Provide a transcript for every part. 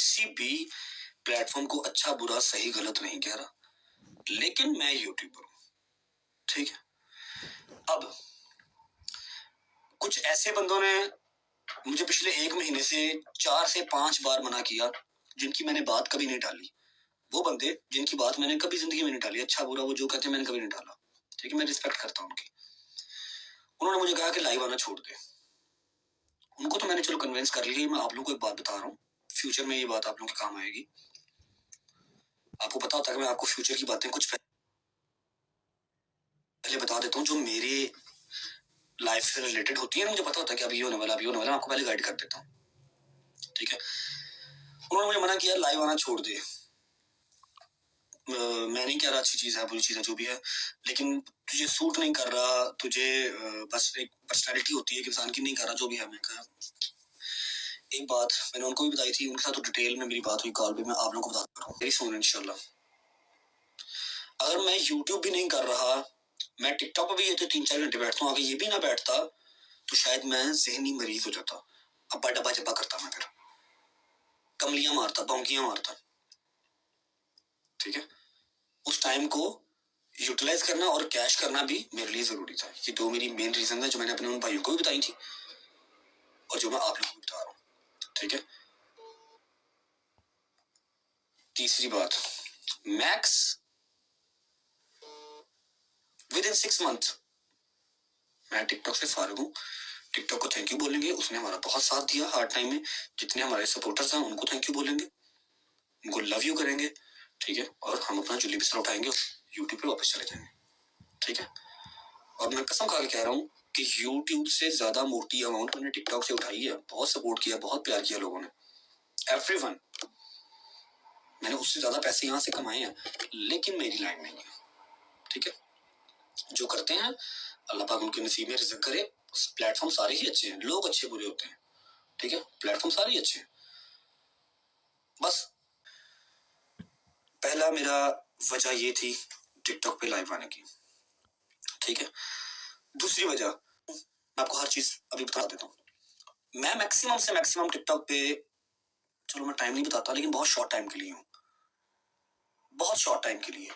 किसी भी प्लेटफॉर्म को अच्छा बुरा सही गलत नहीं कह रहा, लेकिन मैं यूट्यूबर हूं, ठीक है। अब कुछ ऐसे बंदों ने मुझे पिछले 1 महीने से 4 से 5 बार मना किया, जिनकी मैंने बात कभी नहीं डाली। वो बंदे जिनकी बात मैंने कभी जिंदगी में नहीं डाली, अच्छा बुरा वो जो कहते हैं मैंने कभी नहीं डाला, ठीक है, मैं रिस्पेक्ट करता हूं उनकी। उन्होंने मुझे कहा कि लाइव आना छोड़ दे। उनको तो मैंने चलो कन्विंस कर लिया। मैं आप लोगों को एक बात बता रहा हूँ, फ्यूचर में ये बात आप लोगों के काम आएगी। आपको पता होता है कि मैं आपको फ्यूचर की बातें कुछ पहले बता देता हूँ जो मेरे लाइफ से रिलेटेड होती है ना। मुझे पता होता है कि अभी ये होने वाला, अभी होने वाला, आपको पहले गाइड कर देता हूँ, ठीक है। उन्होंने मुझे मना किया लाइव आना छोड़ दे। मैं नहीं कह रहा अच्छी चीज है बुरी चीज है जो भी है, लेकिन तुझे सूट नहीं कर रहा, तुझे बस एक पर्सनैलिटी होती है कि इंसान की नहीं कर रहा, जो भी है। मैं कहा एक बात मैंने उनको भी बताई थी, उनके साथ तो डिटेल में मेरी बात हुई कॉल पे, मैं आप लोगों को बता रहा हूँ, मेरी सुन इंशाल्लाह। अगर मैं यूट्यूब भी नहीं कर रहा, मैं टिकटॉक पर भी ये तो 3-4 घंटे बैठता हूँ, अगर ये भी ना बैठता तो शायद मैं ज़हनी मरीज हो जाता, अब्बा डब्बा जब्बा करता, मैं फिर कमलियां मारता, भौंकियां मारता, ठीक है। उस टाइम को यूटिलाइज करना और कैश करना भी मेरे लिए जरूरी था। ये 2 मेरी मेन रीजन है जो मैंने अपने उन भाइयों को भी बताई थी और जो मैं आप लोगों को बता रहा हूँ, ठीक है। तीसरी बात, मैक्स विद इन 6 मंथ मैं टिकटॉक से फारिग हूँ। टिकटॉक को थैंक यू बोलेंगे, उसने हमारा बहुत साथ दिया हार्ड टाइम में। जितने हमारे सपोर्टर्स हैं उनको थैंक यू बोलेंगे, उनको लव यू करेंगे, ठीक है। और हम अपना जुली बिस्तर उठाएंगे, यूट्यूब पे वापस चले जाएंगे, ठीक है। और मैं कसम खा के कह रहा हूँ कि यूट्यूब से ज्यादा मोटी अमाउंट मैंने टिकटॉक से उठाई है। बहुत सपोर्ट किया, बहुत प्यार किया लोगों ने, एवरीवन। मैंने उससे ज्यादा पैसे यहाँ से कमाए हैं, लेकिन मेरी लाइन नहीं है, ठीक है। जो करते हैं अल्लाह पाक उनके नसीब में रिज़्क़ करे। प्लेटफॉर्म सारे ही अच्छे हैं, लोग अच्छे बुरे होते हैं, ठीक है। प्लेटफॉर्म सारे ही अच्छे हैं। बस पहला मेरा वजह ये थी टिकटॉक पे लाइव आने की, ठीक है। दूसरी वजह मैं आपको हर चीज अभी बता देता हूँ। मैं मैक्सिमम से मैक्सिमम टिकटॉक पे, चलो मैं टाइम नहीं बताता, लेकिन बहुत शॉर्ट टाइम के लिए हूँ, बहुत शॉर्ट टाइम के लिए,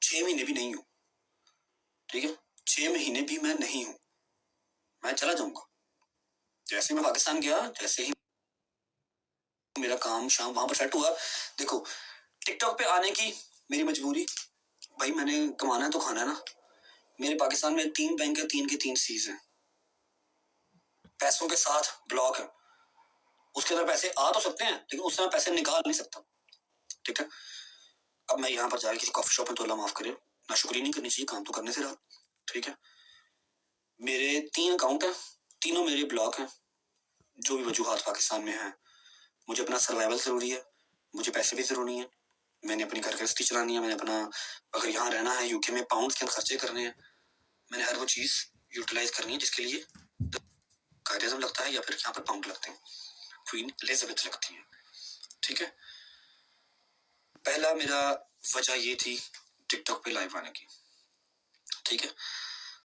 6 महीने भी नहीं हूँ, ठीक है। 6 महीने भी मैं नहीं हूँ, मैं चला जाऊंगा। जैसे मैं पाकिस्तान गया, जैसे ही मेरा काम शाम वहां पर सेट हुआ, देखो टिकटॉक पे आने की मेरी मजबूरी, भाई मैंने कमाना है तो खाना है ना। मेरे पाकिस्तान में 3 बैंक है, 3 के 3 सीज हैं, पैसों के साथ ब्लॉक है। उसके अंदर पैसे आ तो सकते हैं, लेकिन उससे मैं पैसे निकाल नहीं सकता, ठीक है। अब मैं यहाँ पर जाकर किसी कॉफी शॉप में, तो अल्लाह माफ करे, नाशुक्री नहीं करनी चाहिए, काम तो करने से रहा, ठीक है। मेरे 3 अकाउंट हैं, तीनों मेरे ब्लॉक हैं। जो भी वजूहात पाकिस्तान में है, मुझे अपना सर्वाइवल जरूरी है, मुझे पैसे भी जरूरी है, मैंने अपनी घर गृहस्थी चलानी है, मैंने अपना अगर यहाँ रहना है यूके में पाउंड के खर्चे करने हैं, मैंने हर वो चीज यूटिलाइज करनी है जिसके लिए कायदे लगता है या फिर यहाँ पर पाउंड लगते हैं, क्वीन एलिजाबेथ लगती है, ठीक है। पहला मेरा वजह ये थी टिकटॉक पे लाइव आने की, ठीक है।